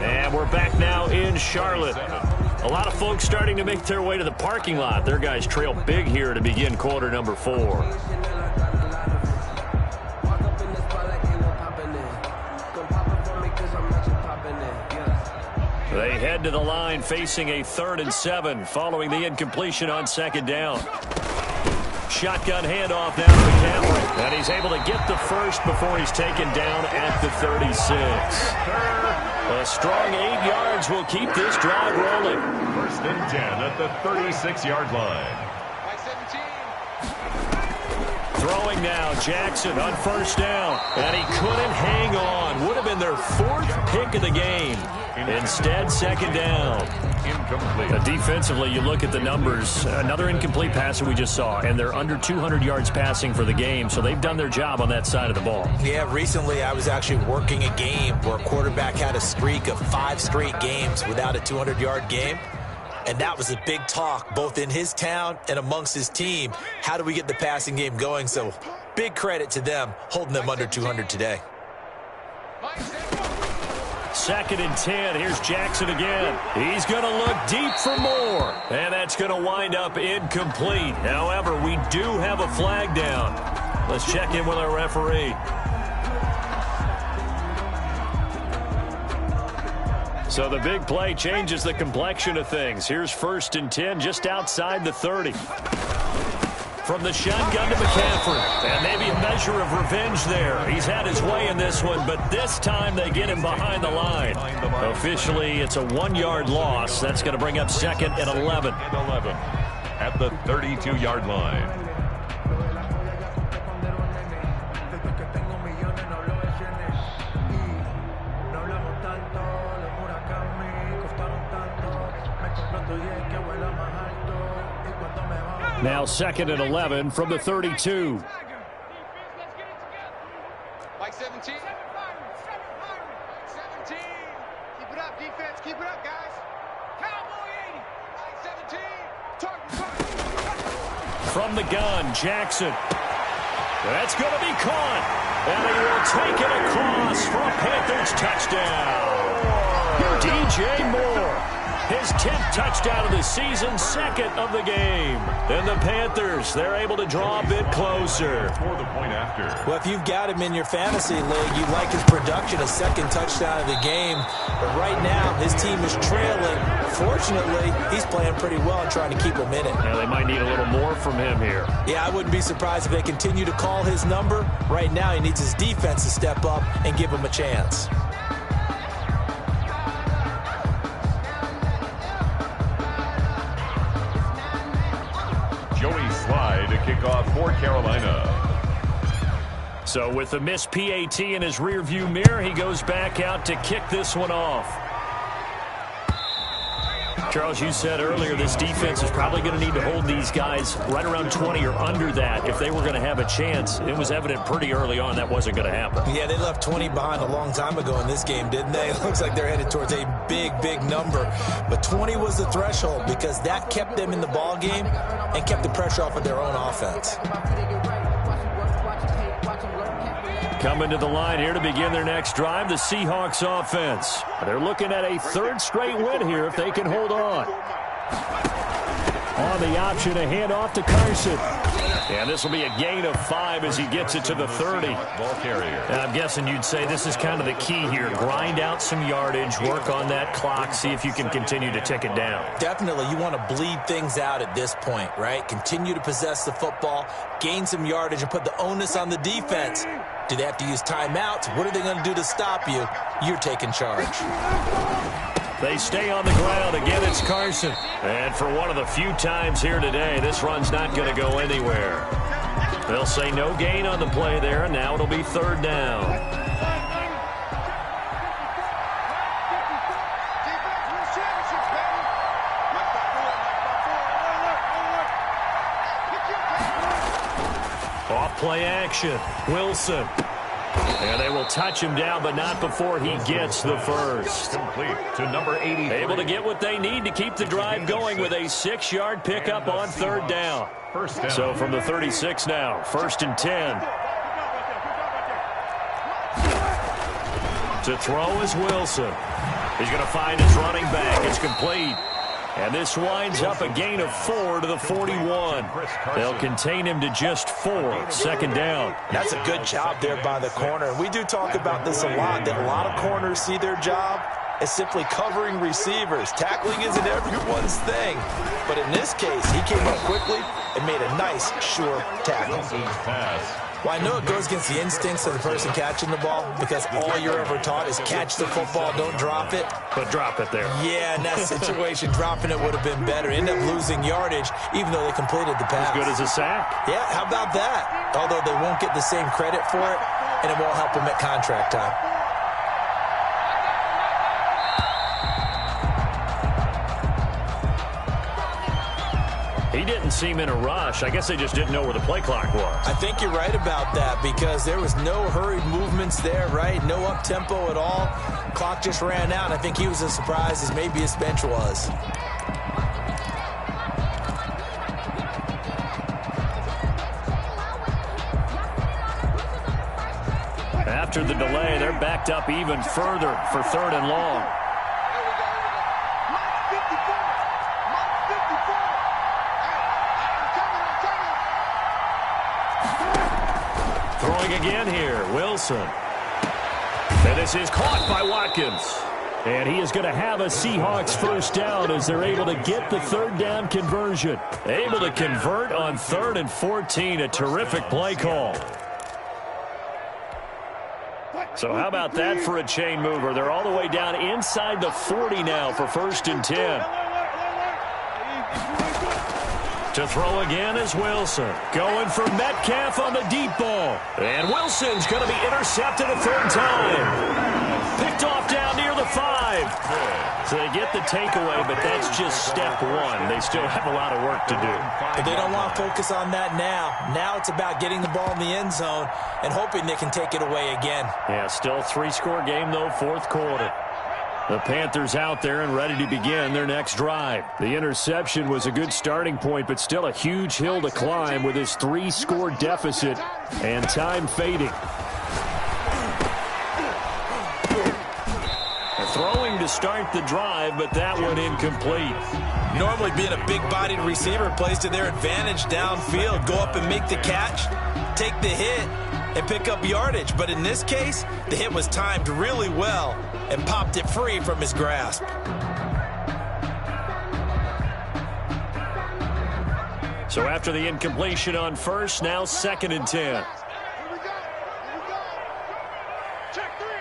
And we're back now in Charlotte. A lot of folks starting to make their way to the parking lot. Their guys trail big here to begin quarter number 4. They head to the line facing a 3rd and 7 following the incompletion on 2nd down. Shotgun handoff now to McCaffrey. And he's able to get the first before he's taken down at the 36. A strong 8 yards will keep this drive rolling. 1st and 10 at the 36-yard line. Throwing now, Jackson on 1st down. And he couldn't hang on. Would have been their 4th pick of the game. Instead, 2nd down. Incomplete. Defensively, you look at the numbers. Another incomplete pass that we just saw, and they're under 200 yards passing for the game, so they've done their job on that side of the ball. Yeah, recently I was actually working a game where a quarterback had a streak of 5 straight games without a 200-yard game. And that was a big talk, both in his town and amongst his team. How do we get the passing game going? So big credit to them, holding them under 200 today. 2nd and 10. Here's Jackson again. He's going to look deep for more. And that's going to wind up incomplete. However, we do have a flag down. Let's check in with our referee. So the big play changes the complexion of things. Here's 1st and 10 just outside the 30. From the shotgun to McCaffrey. And maybe a measure of revenge there. He's had his way in this one, but this time they get him behind the line. Officially, it's a 1-yard loss. That's going to bring up 2nd and 11. At the 32-yard line. Now 2nd and 11 from the 32. Like 17. 17. Keep it up, defense. Keep it up, guys. Cowboy 80. Like 17. From the gun, Jackson. That's going to be caught. And he will take it across for a Panthers touchdown. DJ Moore. His 10th touchdown of the season, 2nd of the game. And the Panthers, they're able to draw a bit closer. For the point after. Well, if you've got him in your fantasy league, you like his production, a 2nd touchdown of the game. But right now, his team is trailing. Fortunately, he's playing pretty well and trying to keep him in it. Yeah, they might need a little more from him here. Yeah, I wouldn't be surprised if they continue to call his number. Right now, he needs his defense to step up and give him a chance. To kick off for Carolina. So with the missed PAT in his rearview mirror, he goes back out to kick this one off. Charles, you said earlier this defense is probably going to need to hold these guys right around 20 or under that if they were going to have a chance. It was evident pretty early on that wasn't going to happen. Yeah, they left 20 behind a long time ago in this game, didn't they? It looks like they're headed towards a big, big number. But 20 was the threshold because that kept them in the ball game and kept the pressure off of their own offense. Coming to the line here to begin their next drive, the Seahawks offense. They're looking at a 3rd straight win here if they can hold on. On the option, a handoff to Carson. And this will be a gain of 5 as he gets it to the 30. Ball carrier. And I'm guessing you'd say this is kind of the key here. Grind out some yardage, work on that clock, see if you can continue to tick it down. Definitely, you want to bleed things out at this point, right? Continue to possess the football, gain some yardage, and put the onus on the defense. Do they have to use timeouts? What are they going to do to stop you? You're taking charge. They stay on the ground. Again, it's Carson. And for one of the few times here today, this run's not going to go anywhere. They'll say no gain on the play there, and now it'll be third down. Play action. Wilson. And they will touch him down, but not before he gets the first. Complete to number 80. Able to get what they need to keep the drive going with a 6-yard pickup on third down. First down. So from the 36 now, 1st and 10. To throw is Wilson. He's going to find his running back. It's complete. And this winds up a gain of 4 to the 41. They'll contain him to just 4. Second down. That's a good job there by the corner. We do talk about this a lot, that a lot of corners see their job as simply covering receivers. Tackling isn't everyone's thing. But in this case, he came up quickly and made a nice, sure tackle. Well, I know it goes against the instincts of the person catching the ball because all you're ever taught is catch the football, don't drop it. But drop it there. Yeah, in that situation, dropping it would have been better. End up losing yardage, even though they completed the pass. As good as a sack. Yeah, how about that? Although they won't get the same credit for it, and it won't help them at contract time. He didn't seem in a rush. I guess they just didn't know where the play clock was. I think you're right about that because there was no hurried movements there, right? No up-tempo at all. Clock just ran out. I think he was as surprised as maybe his bench was. After the delay, they're backed up even further for third and long. Throwing again here, Wilson. And this is caught by Watkins. And he is going to have a Seahawks first down as they're able to get the third down conversion. Able to convert on 3rd and 14. A terrific play call. So how about that for a chain mover? They're all the way down inside the 40 now for 1st and 10. To throw again is Wilson. Going for Metcalf on the deep ball. And Wilson's going to be intercepted a 3rd time. Picked off down near the 5. So they get the takeaway, but that's just step 1. They still have a lot of work to do. But they don't want to focus on that now. Now it's about getting the ball in the end zone and hoping they can take it away again. Yeah, still 3-score game, though, 4th quarter. The Panthers out there and ready to begin their next drive. The interception was a good starting point, but still a huge hill to climb with his 3-score deficit and time fading. Throwing to start the drive, but that one incomplete. Normally being a big-bodied receiver plays to their advantage downfield. Go up and make the catch, take the hit, and pick up yardage. But in this case, the hit was timed really well and popped it free from his grasp. So after the incompletion on first, now 2nd and 10. Here we go. Check three.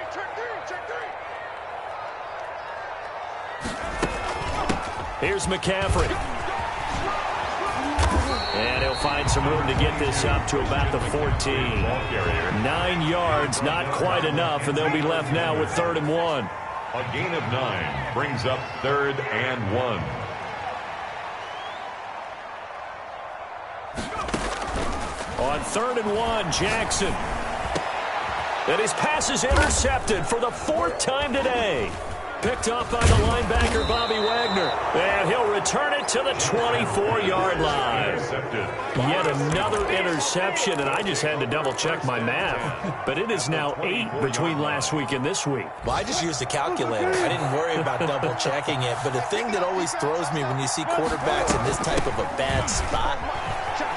Here's McCaffrey. And he'll find some room to get this up to about the 14. 9 yards, not quite enough, and they'll be left now with 3rd and 1. A gain of 9 brings up 3rd and 1. On 3rd and 1, Jackson. And his pass is intercepted for the 4th time today. Picked off by the linebacker, Bobby Wagner. And he'll return it to the 24-yard line. Yet another interception, and I just had to double-check my math. But it is now 8 between last week and this week. Well, I just used a calculator. I didn't worry about double-checking it. But the thing that always throws me when you see quarterbacks in this type of a bad spot,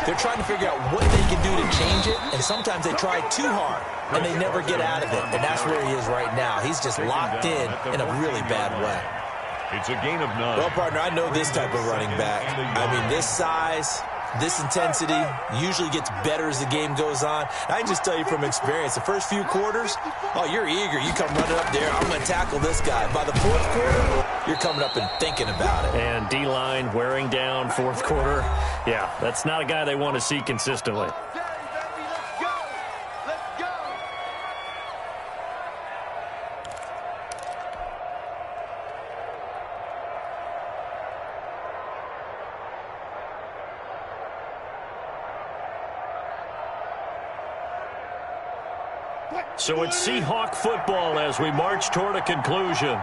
they're trying to figure out what they can do to change it, and sometimes they try too hard, and they never get out of it. And that's where he is right now. He's just locked in a really bad way. It's a gain of 9. Well, partner, I know this type of running back. I mean, this size, This intensity usually gets better as the game goes on. I can just tell you from experience, the first few quarters, oh, you're eager. You come running up there, I'm going to tackle this guy. By the fourth quarter, you're coming up and thinking about it. And D-line wearing down fourth quarter. Yeah, that's not a guy they want to see consistently. So it's Seahawk football as we march toward a conclusion.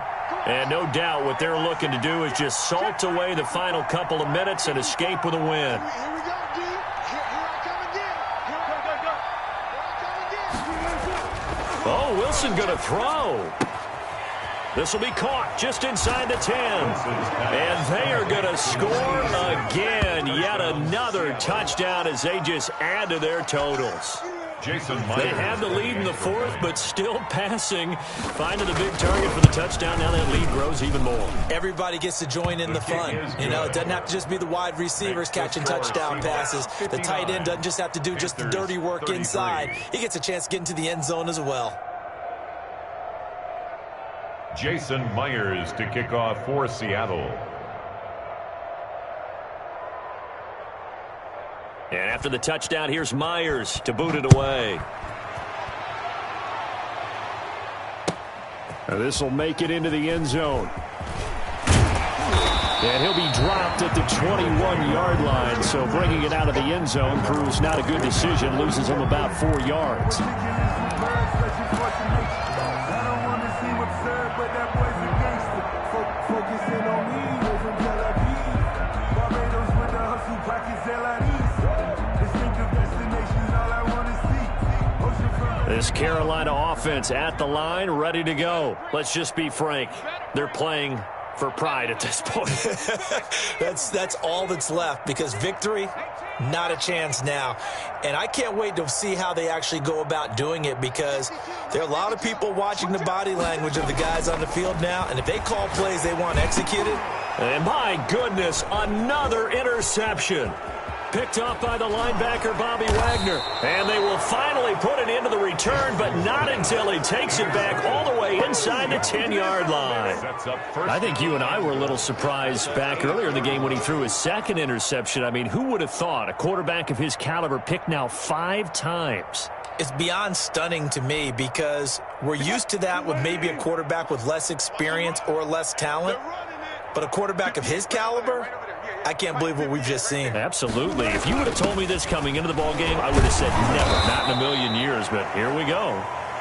And no doubt what they're looking to do is just salt away the final couple of minutes and escape with a win. Here we go, D. Here I come again. Oh, Wilson going to throw. This will be caught just inside the 10. And they are going to score again. Yet another touchdown as they just add to their totals. They had the lead in the fourth, but still passing, finding the big target for the touchdown. Now that lead grows even more. Everybody gets to join in the fun. You know, it doesn't have to just be the wide receivers catching touchdown passes. The tight end doesn't just have to do just the dirty work inside. He gets a chance to get into the end zone as well. Jason Myers to kick off for Seattle. And after the touchdown, here's Myers to boot it away. Now this will make it into the end zone. And he'll be dropped at the 21-yard line, so bringing it out of the end zone proves not a good decision, loses him about 4 yards. This Carolina offense at the line, ready to go. Let's just be frank. They're playing for pride at this point. That's all that's left, because victory, not a chance now. And I can't wait to see how they actually go about doing it, because there are a lot of people watching the body language of the guys on the field now, and if they call plays they want executed. And my goodness, another interception. Picked off by the linebacker, Bobby Wagner. And they will finally put it into the return, but not until he takes it back all the way inside the 10-yard line. I think you and I were a little surprised back earlier in the game when he threw his second interception. I mean, who would have thought a quarterback of his caliber picked now 5 times? It's beyond stunning to me, because we're used to that with maybe a quarterback with less experience or less talent. But a quarterback of his caliber, I can't believe what we've just seen. Absolutely. If you would have told me this coming into the ballgame, I would have said never, not in a million years. But here we go.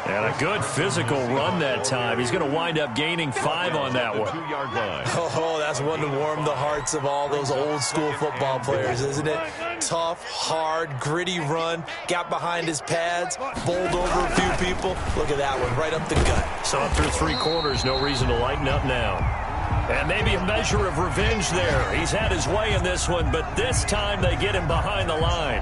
And a good physical run that time. He's going to wind up gaining 5 on that one. Oh, that's one to warm the hearts of all those old school football players, isn't it? Tough, hard, gritty run. Got behind his pads, bowled over a few people. Look at that one, right up the gut. So after 3 quarters, no reason to lighten up now. And maybe a measure of revenge there. He's had his way in this one, but this time they get him behind the line.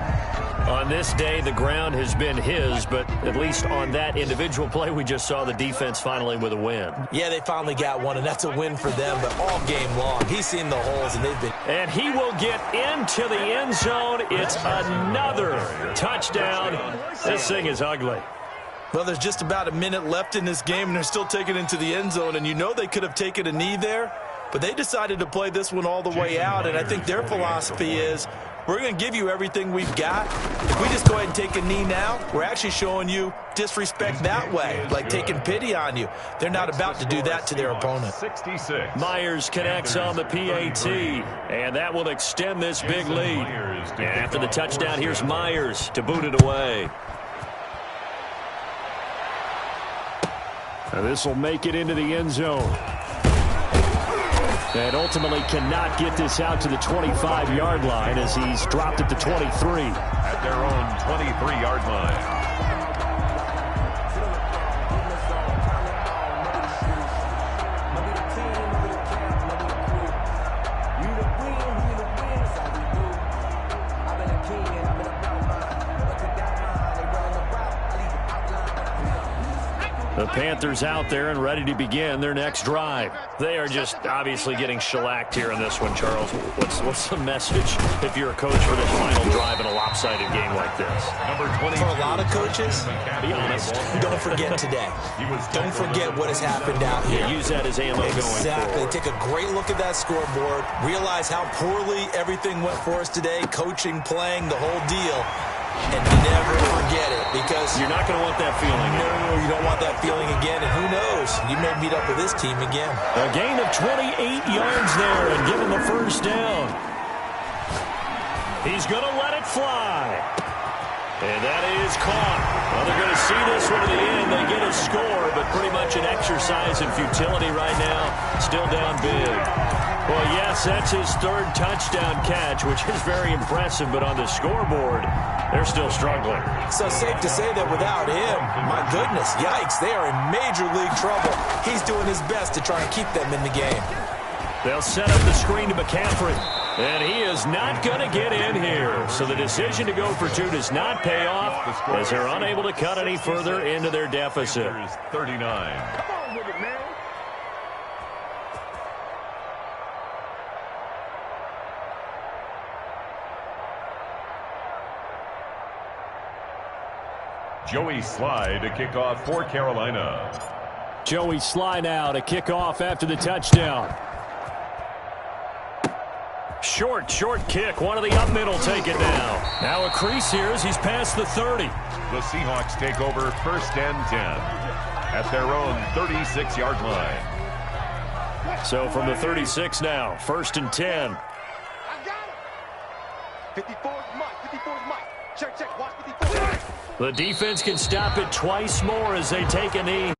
On this day, the ground has been his, but at least on that individual play, we just saw the defense finally with a win. Yeah, they finally got one, and that's a win for them, but all game long, he's seen the holes, and they've been... And he will get into the end zone. It's another touchdown. This thing is ugly. Well, there's just about a minute left in this game, and they're still taking it into the end zone. And you know they could have taken a knee there, but they decided to play this one all the way out. And I think their philosophy is, we're going to give you everything we've got. If we just go ahead and take a knee now, we're actually showing you disrespect that way, like taking pity on you. They're not about to do that to their opponent. 66. Myers connects on the PAT, and that will extend this big lead. And after the touchdown, here's Myers to boot it away. Now this will make it into the end zone. And ultimately cannot get this out to the 25-yard line as he's dropped at the 23. At their own 23-yard line. The Panthers out there and ready to begin their next drive. They are just obviously getting shellacked here in this one, Charles. What's the message if you're a coach for this final drive in a lopsided game like this? Number 20. For a lot of coaches, Be honest. don't forget today. Don't forget what has happened out here. Use that as ammo going Exactly. forward. Take a great look at that scoreboard. Realize how poorly everything went for us today. Coaching, playing, the whole deal. And never forget it, because You're not going to want that feeling. no, you don't want that feeling again. And who knows? You may meet up with this team again. A gain of 28 yards there and give him the first down. He's going to let it fly. And that is caught. Well, they're going to see this one to the end. They get a score, but pretty much an exercise in futility right now. Still down big. Well, yes, that's his third touchdown catch, which is very impressive, but on the scoreboard, they're still struggling. So safe to say that without him, my goodness, yikes, they are in major league trouble. He's doing his best to try and keep them in the game. They'll set up the screen to McCaffrey, and he is not going to get in here. So the decision to go for two does not pay off as they're unable to cut any further into their deficit. 39. Come on with it, man. Joey Sly to kick off for Carolina. Joey Sly now to kick off after the touchdown. Short kick. One of the up middle take it down. Now a crease here as he's past the 30. The Seahawks take over 1st and 10 at their own 36-yard line. So from the 36 now, 1st and 10. I got it. 54 is Mike. 54 is Mike. Check. Watch 54. The defense can stop it twice more as they take a knee.